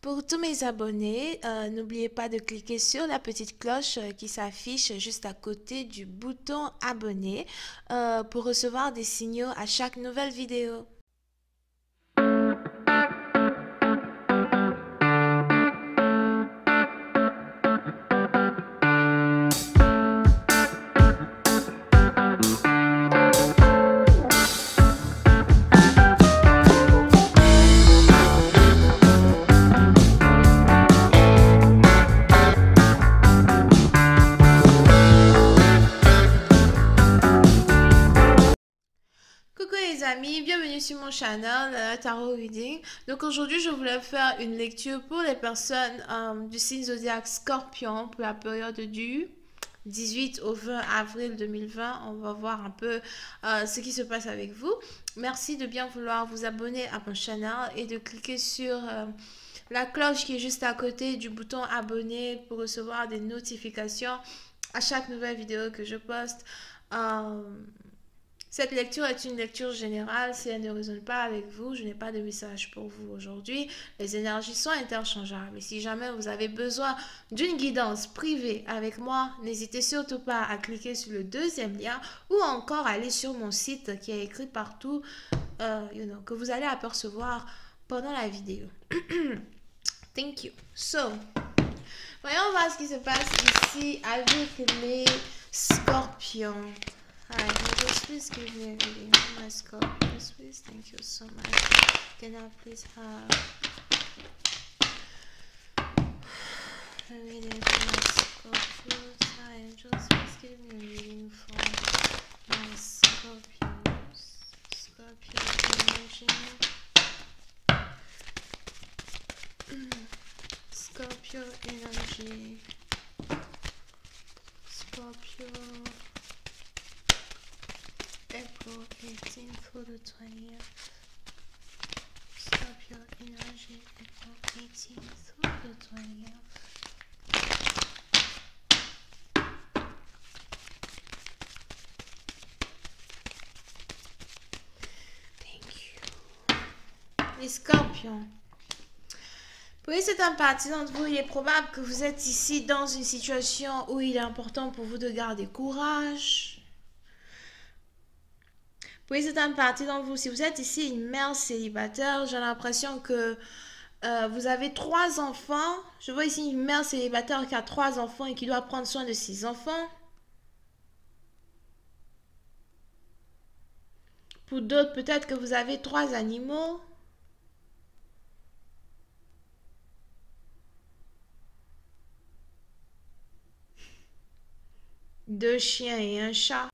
Pour tous mes abonnés, n'oubliez pas de cliquer sur la petite cloche qui s'affiche juste à côté du bouton abonner pour recevoir des signaux à chaque nouvelle vidéo. Coucou les amis, bienvenue sur mon channel Tarot Reading. Donc aujourd'hui je voulais faire une lecture pour les personnes du signe zodiaque Scorpion pour la période du 18 au 20 avril 2020. On va voir un peu ce qui se passe avec vous. Merci de bien vouloir vous abonner à mon channel et de cliquer sur la cloche qui est juste à côté du bouton abonner pour recevoir des notifications à chaque nouvelle vidéo que je poste. Cette lecture est une lecture générale. Si elle ne résonne pas avec vous, je n'ai pas de message pour vous aujourd'hui. Les énergies sont interchangeables. Et si jamais vous avez besoin d'une guidance privée avec moi, n'hésitez surtout pas à cliquer sur le deuxième lien ou encore aller sur mon site qui est écrit partout, que vous allez apercevoir pendant la vidéo. Thank you. So, voyons voir ce qui se passe ici avec les scorpions. Hi, angels, please give me a reading for my Scorpios, please. Thank you so much. Can I please have a reading for my Scorpios? Hi, angels, please give me a reading for my Scorpios. Scorpio energy. Scorpio energy. Scorpio. April 18th through the 20th. Scorpio energy, April 18th through the 20th. Thank you. Les scorpions. Pour certaines parties d'entre vous, il est probable que vous êtes ici dans une situation où il est important pour vous de garder courage. Pour certaines parties d'entre vous, si vous êtes ici une mère célibataire, j'ai l'impression que vous avez 3 enfants. Je vois ici une mère célibataire qui a 3 enfants et qui doit prendre soin de ses enfants. Pour d'autres, peut-être que vous avez 3 animaux. Deux chiens et un chat.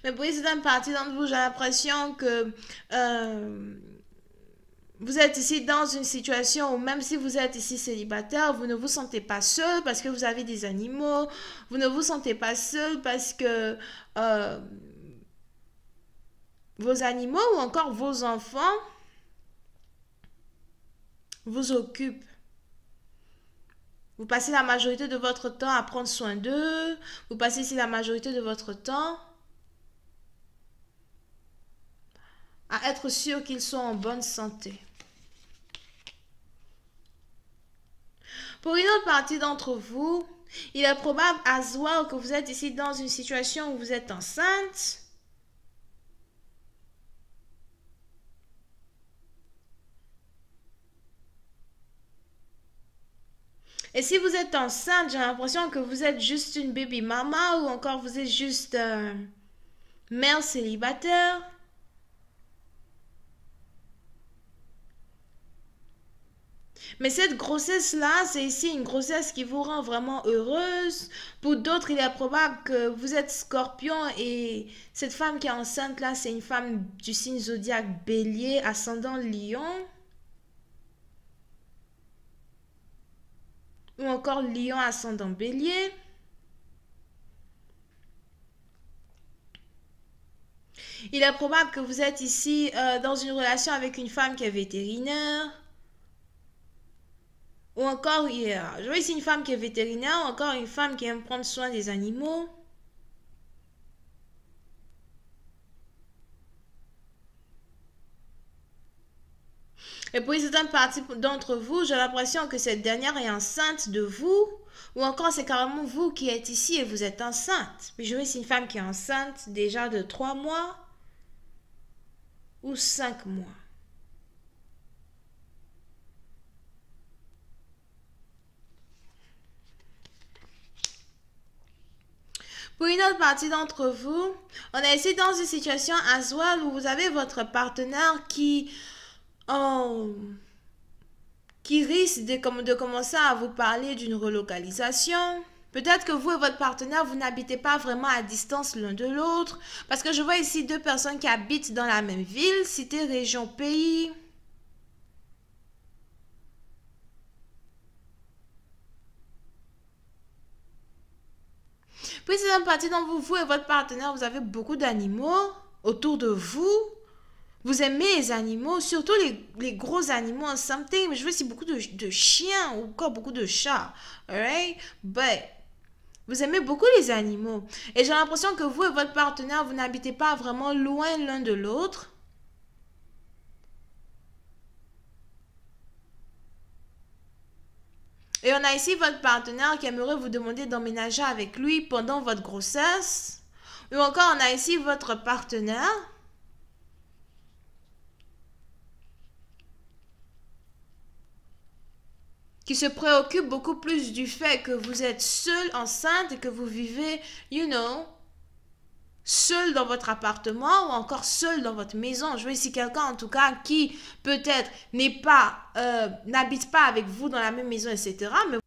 Mais pour certaines parties d'entre vous, j'ai l'impression que vous êtes ici dans une situation où même si vous êtes ici célibataire, vous ne vous sentez pas seul parce que vous avez des animaux. Vous ne vous sentez pas seul parce que vos animaux ou encore vos enfants vous occupent. Vous passez la majorité de votre temps à prendre soin d'eux. Vous passez ici la majorité de votre temps à être sûr qu'ils sont en bonne santé. Pour une autre partie d'entre vous, il est probable as well que vous êtes ici dans une situation où vous êtes enceinte. Et si vous êtes enceinte, j'ai l'impression que vous êtes juste une baby mama ou encore vous êtes juste mère célibataire. Mais cette grossesse-là, c'est ici une grossesse qui vous rend vraiment heureuse. Pour d'autres, il est probable que vous êtes scorpion et cette femme qui est enceinte-là, c'est une femme du signe zodiaque bélier, ascendant lion. ou encore lion ascendant bélier. Il est probable que vous êtes ici dans une relation avec une femme qui est vétérinaire. Ou encore, je vois ici une femme qui est vétérinaire, ou encore une femme qui aime prendre soin des animaux. Et pour certaines parties d'entre vous, j'ai l'impression que cette dernière est enceinte de vous. Ou encore, c'est carrément vous qui êtes ici et vous êtes enceinte. Mais je vois ici une femme qui est enceinte déjà de 3 mois ou 5 mois. Pour une autre partie d'entre vous, on est ici dans une situation as well où vous avez votre partenaire qui risque de commencer à vous parler d'une relocalisation. Peut-être que vous et votre partenaire, vous n'habitez pas vraiment à distance l'un de l'autre. Parce que je vois ici 2 personnes qui habitent dans la même ville, cité, région, pays. Puis c'est une partie dont vous et votre partenaire, vous avez beaucoup d'animaux autour de vous. Vous aimez les animaux, surtout les gros animaux en something. Mais je veux aussi beaucoup de chiens ou encore beaucoup de chats. Alright? But vous aimez beaucoup les animaux. Et j'ai l'impression que vous et votre partenaire, vous n'habitez pas vraiment loin l'un de l'autre. Et on a ici votre partenaire qui aimerait vous demander d'emménager avec lui pendant votre grossesse. Ou encore, on a ici votre partenaire qui se préoccupe beaucoup plus du fait que vous êtes seul enceinte et que vous vivez, seul dans votre appartement ou encore seul dans votre maison. Je veux ici quelqu'un en tout cas qui peut-être n'habite pas avec vous dans la même maison, etc. Mais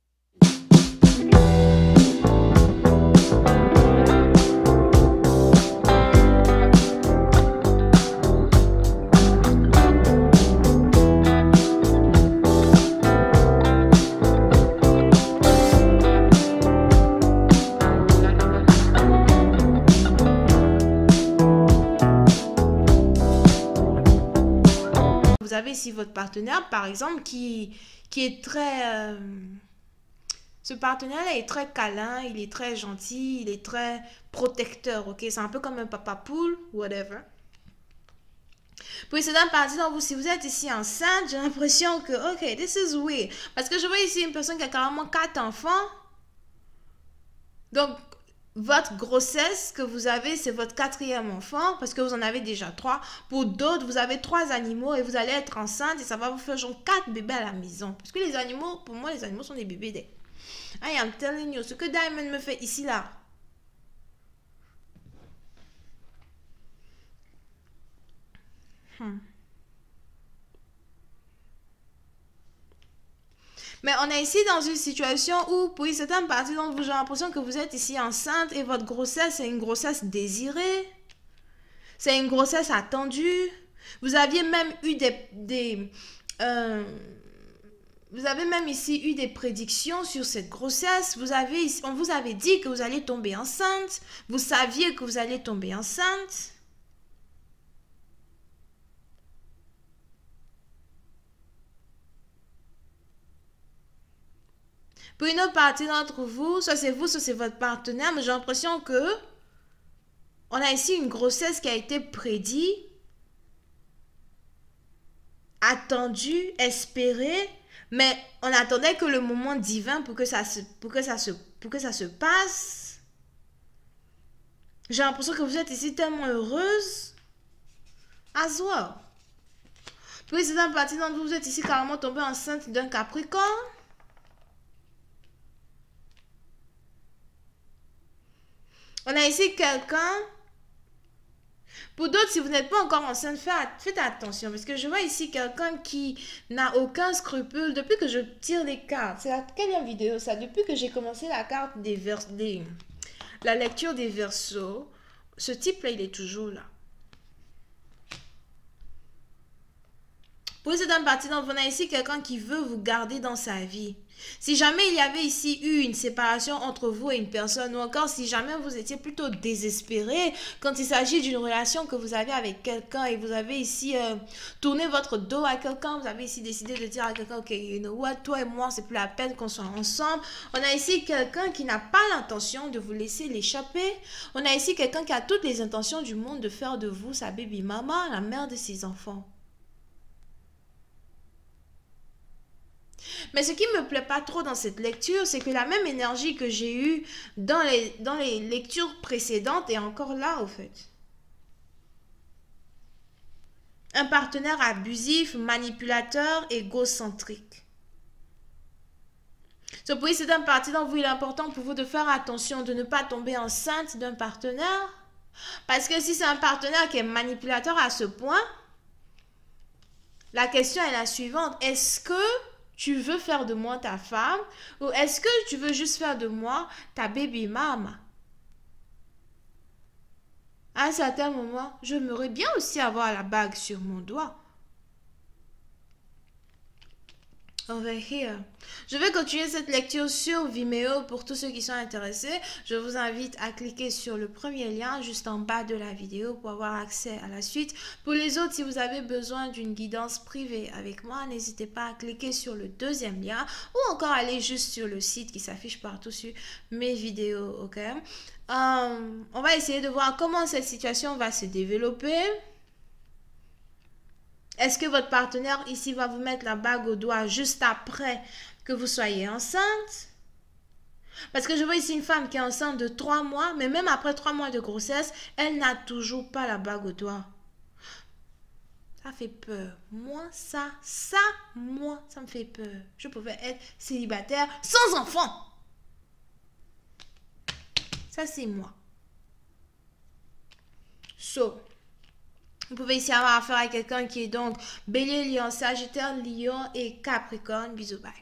vous avez ici votre partenaire, par exemple, qui est très... ce partenaire-là est très câlin, il est très gentil, il est très protecteur, ok? C'est un peu comme un papa poule, whatever. Puis c'est dans partie dans vous, si vous êtes ici enceinte, j'ai l'impression que, ok, this is weird. Parce que je vois ici une personne qui a carrément 4 enfants. Donc, votre grossesse que vous avez, c'est votre 4e enfant parce que vous en avez déjà 3. Pour d'autres, vous avez 3 animaux et vous allez être enceinte et ça va vous faire genre 4 bébés à la maison. Parce que les animaux, pour moi, les animaux sont des bébés. I am telling you, ce que Diamond me fait ici, là. Mais on est ici dans une situation où, pour une certaine partie d'entre vous, j'ai l'impression que vous êtes ici enceinte et votre grossesse, c'est une grossesse désirée. C'est une grossesse attendue. Vous aviez même eu vous avez même ici eu des prédictions sur cette grossesse. On vous avait dit que vous allez tomber enceinte. Vous saviez que vous allez tomber enceinte. Pour une autre partie d'entre vous, soit c'est votre partenaire, mais j'ai l'impression que on a ici une grossesse qui a été prédite, attendue, espérée, mais on attendait que le moment divin pour que ça se passe. J'ai l'impression que vous êtes ici tellement heureuse. As well. Puis c'est une partie d'entre vous, vous êtes ici carrément tombée enceinte d'un Capricorne. On a ici quelqu'un. Pour d'autres, si vous n'êtes pas encore enceinte, faites attention. Parce que je vois ici quelqu'un qui n'a aucun scrupule. Depuis que je tire les cartes, c'est la quelle vidéo ça? Depuis que j'ai commencé la carte la lecture des versos, ce type-là, il est toujours là. Pour cette partie, donc, on a ici quelqu'un qui veut vous garder dans sa vie. Si jamais il y avait ici eu une séparation entre vous et une personne, ou encore si jamais vous étiez plutôt désespéré quand il s'agit d'une relation que vous avez avec quelqu'un et vous avez ici tourné votre dos à quelqu'un, vous avez ici décidé de dire à quelqu'un, ok, you know what, toi et moi, c'est plus la peine qu'on soit ensemble. On a ici quelqu'un qui n'a pas l'intention de vous laisser l'échapper. On a ici quelqu'un qui a toutes les intentions du monde de faire de vous sa baby mama, la mère de ses enfants. Mais ce qui ne me plaît pas trop dans cette lecture, c'est que la même énergie que j'ai eue dans les lectures précédentes est encore là, au fait. Un partenaire abusif, manipulateur, égocentrique. Oui, c'est un parti dont il est important pour vous de faire attention, de ne pas tomber enceinte d'un partenaire. Parce que si c'est un partenaire qui est manipulateur à ce point, la question est la suivante. Est-ce que tu veux faire de moi ta femme ou est-ce que tu veux juste faire de moi ta baby mama? À un certain moment, j'aimerais bien aussi avoir la bague sur mon doigt. Over here. Je vais continuer cette lecture sur Vimeo pour tous ceux qui sont intéressés. Je vous invite à cliquer sur le premier lien juste en bas de la vidéo pour avoir accès à la suite. Pour les autres, si vous avez besoin d'une guidance privée avec moi, n'hésitez pas à cliquer sur le deuxième lien ou encore aller juste sur le site qui s'affiche partout sur mes vidéos. Ok? On va essayer de voir comment cette situation va se développer. Est-ce que votre partenaire ici va vous mettre la bague au doigt juste après que vous soyez enceinte? Parce que je vois ici une femme qui est enceinte de 3 mois, mais même après 3 mois de grossesse, elle n'a toujours pas la bague au doigt. Ça fait peur. Moi, ça me fait peur. Je pouvais être célibataire sans enfant. Ça, c'est moi. Vous pouvez ici avoir affaire à quelqu'un qui est donc Bélier, Lion, Sagittaire, Lion et Capricorne. Bisous, bye.